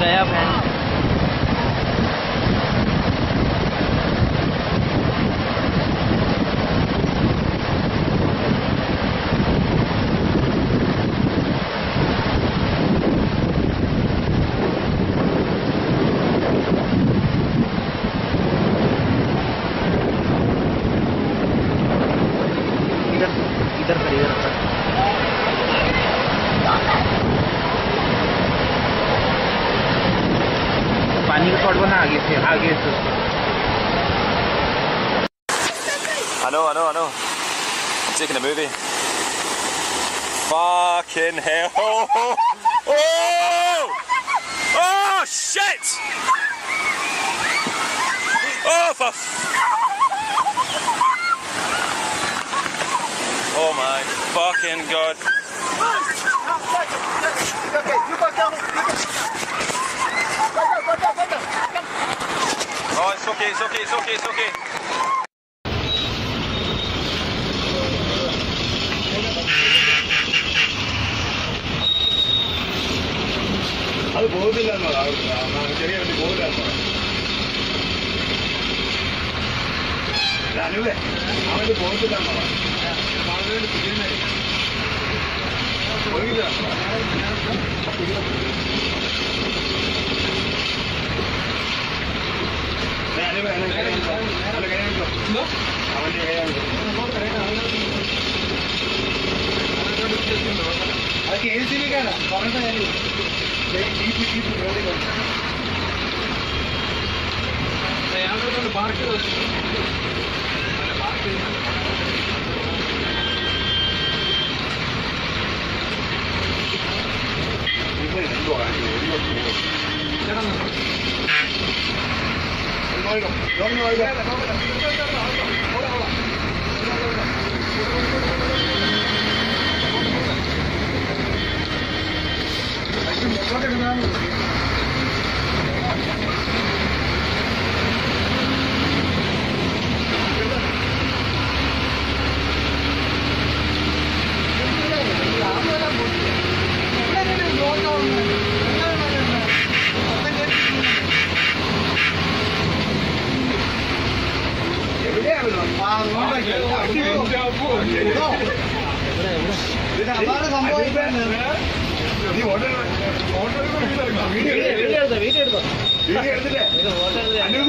गया फैन। इधर खरीद रखा पानी का शॉट बना आगे से I know. Taking a movie. Fucking hell. Oh shit! Oh for oh my fucking god. Oh, it's okay. അത് ബോധില്ല ചെറിയ വണ്ടി ബോധില്ല അനുവേ അവന് ബോധില്ല അവന്റെ അതൊക്കെ എ സി ബിക്കാണ് പറഞ്ഞ കാര്യം പാർക്ക്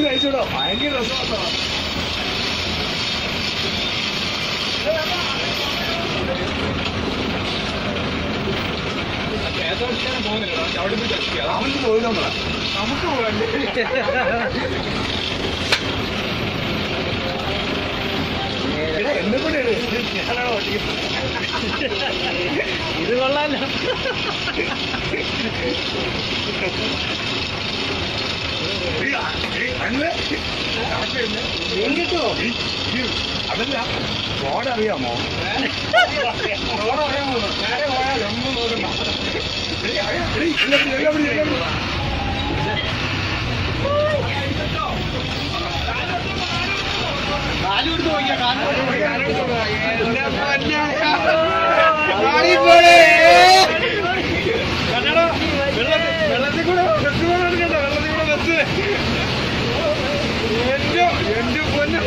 അയച്ചോടോ ഭയങ്കര രസമാണോ അവന് പോയില്ല നമുക്ക് പോകണ്ടേ എന്നെ കൂടെയാണ് ഞാനാണോ ഇത് കൊള്ളാലോ അതല്ല റോഡറിയാമോ റോഡറിയാമോ നേരെ പോയാൽ ഒന്നും നോക്കണ്ട കാലെടുത്ത് നോക്കിയാ വെള്ളത്തിൽ കൂടെ ബസ് എടുക്കണ്ട വെള്ളത്തിൽ കൂടെ ബസ് എന്റെ പൊന്നെ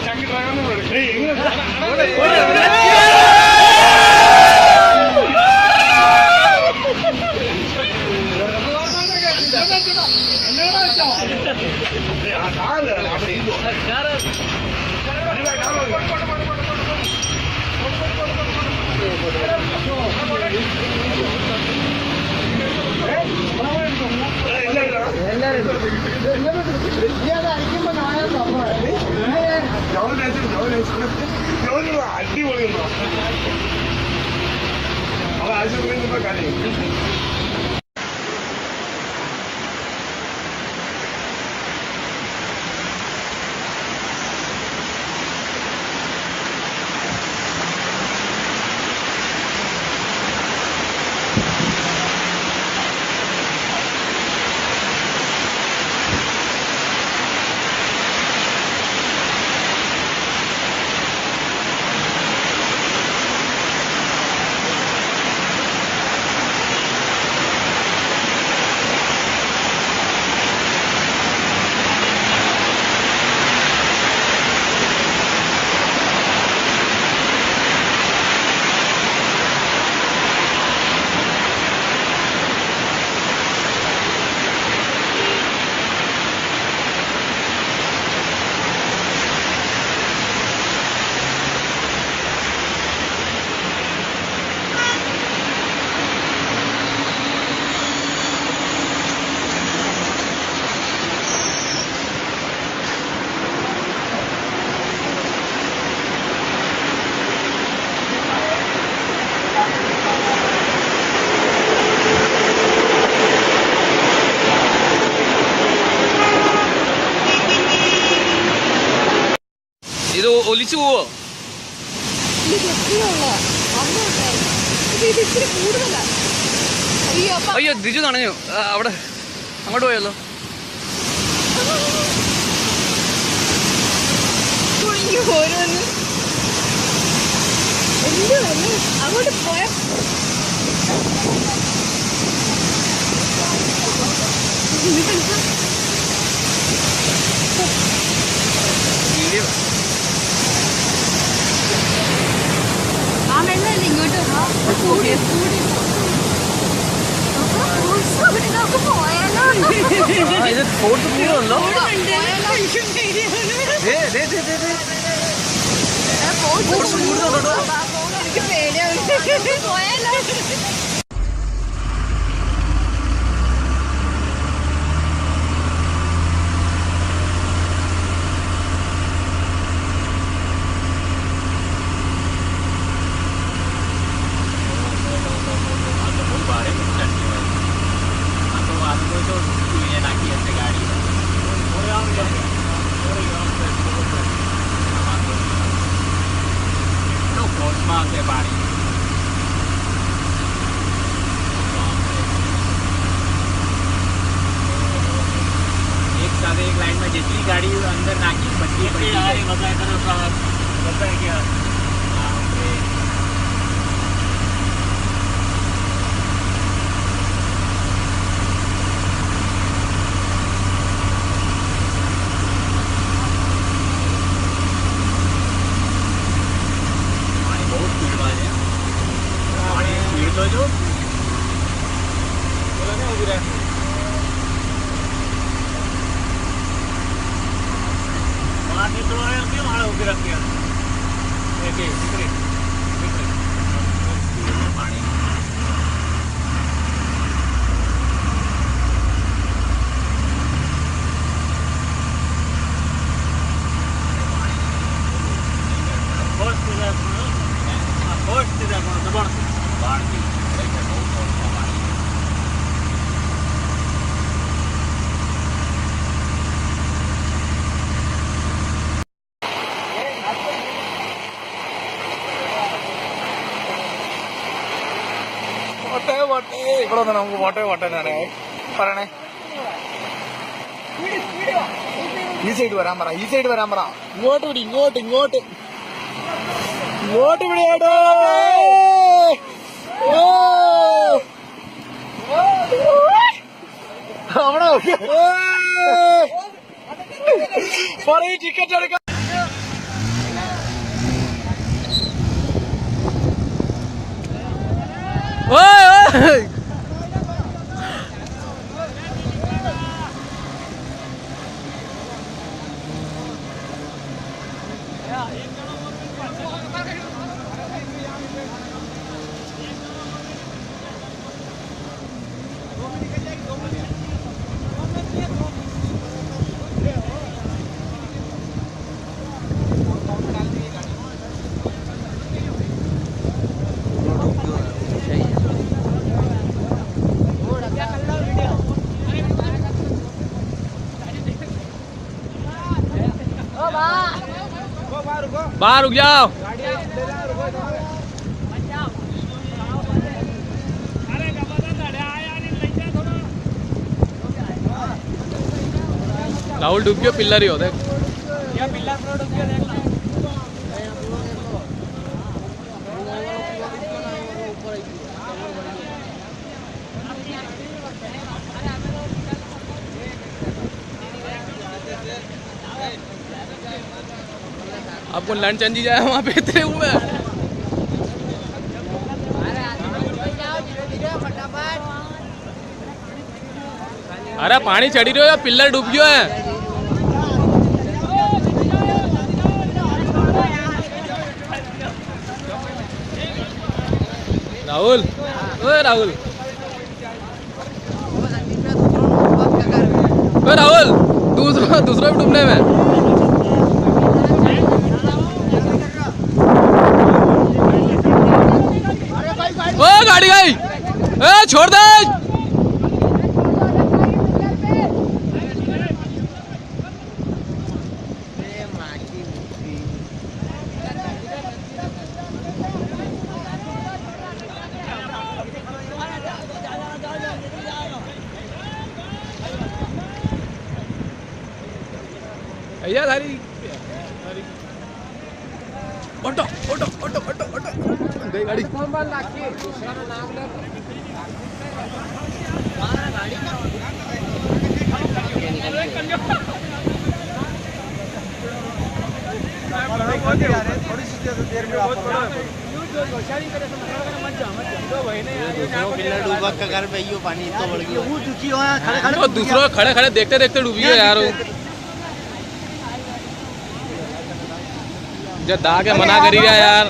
ചക്കി അടിപൊളിയുണ്ടോ അവ ആശുപത്രിയിൽ കാര്യം ഒലിച്ചു പോവോ? അയ്യോ ദിജു നനഞ്ഞു. അവിടെ അങ്ങോട്ട് പോയല്ലോ. അങ്ങോട്ട് പോയ ആ വെള്ളമല്ലേ ഇങ്ങോട്ട് പോയാലോ? ഇത് സ്പോർട്സ് പൂളല്ലോ. എനിക്ക് പേടിയാവുന്നു. പോയാലോ? एक लाइन में जितनी गाड़ी अंदर नाकी बची क्या तो जो ഇവിടെ വന്ന് നമുക്ക് വോട്ടേ വോട്ടേന്നാണ് പറയണേ. ഈ സൈഡ് വരാൻ പറ, ഈ സൈഡ് വരാൻ പറ. ഇങ്ങോട്ട് വിടി, ഇങ്ങോട്ട് ഇങ്ങോട്ട് ഇങ്ങോട്ട് വിടിയാടോ. അവിടെ പറയൂ ടിക്കറ്റ് എടുക്കാം. बाहर रुक जाओ. राहुल डूब गया. पिल्लर ही हो देख. आपको लंच चंदी जाए वहाँ पे इतने हुए. अरे पानी चढ़ी रही हो या पिल्लर डूब गयो है. राहुल, ओए राहुल, ओए राहुल, दूसरा भी डूबने में. ओ गाड़ी गई. ए छोड़ दे. भैया थारी auto auto auto auto auto गई गाड़ी दूसरों खड़े खड़े देखते देखते डूबी है यार जब दा के मना करी गया यार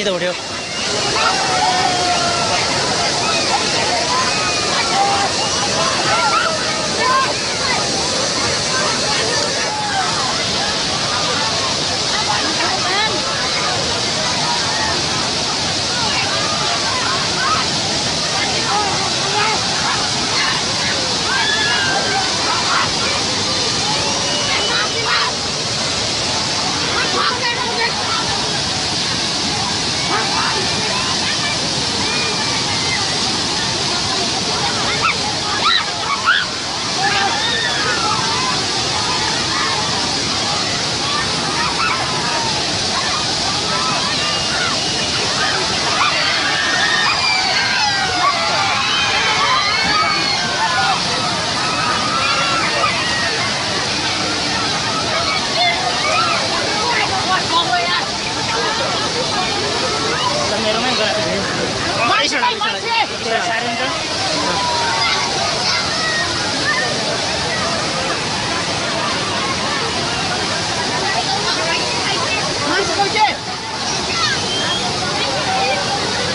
तो उठो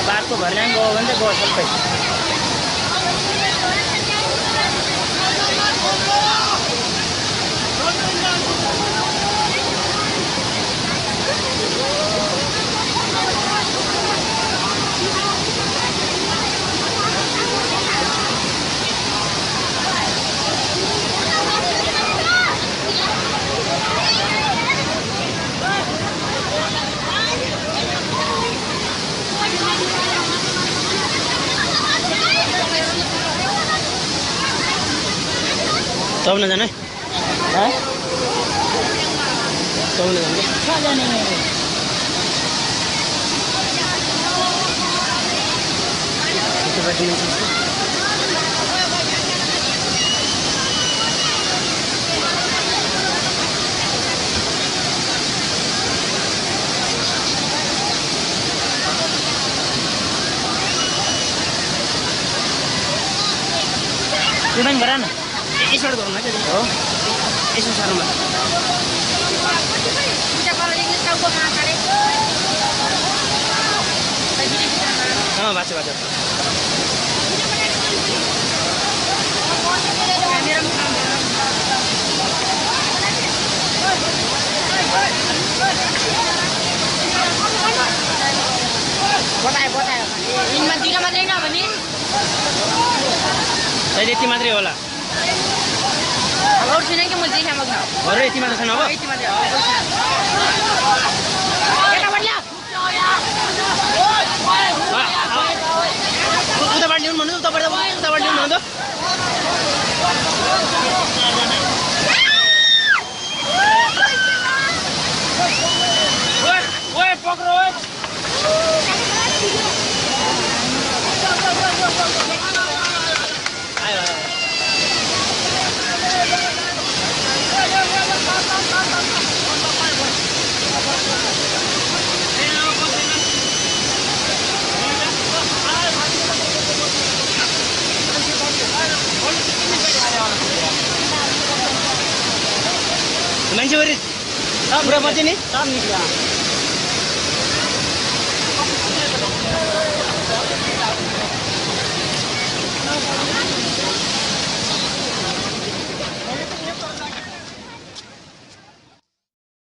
बात को भर लेंगे बंदे बहुत सब सब न जाने हैं सब न जाने Cuman berana, isu ada orang aja. Oh, isu sarung. Kita kalau ini tahu kok nak cari. Oh, baca. Kamera बतायो यिनमा दिन मात्रै नभने अहिले यति मात्रै होला अरू छैन कि म देखा मग्न अरू यति मात्र छैन अब यति मात्रै हो यताबाट ल्या उताबाट ल्याउनु भन्नु उताबाट ल्याउनु भन्नु त ओए पक्रो मान्छे पुरा बच्यो नि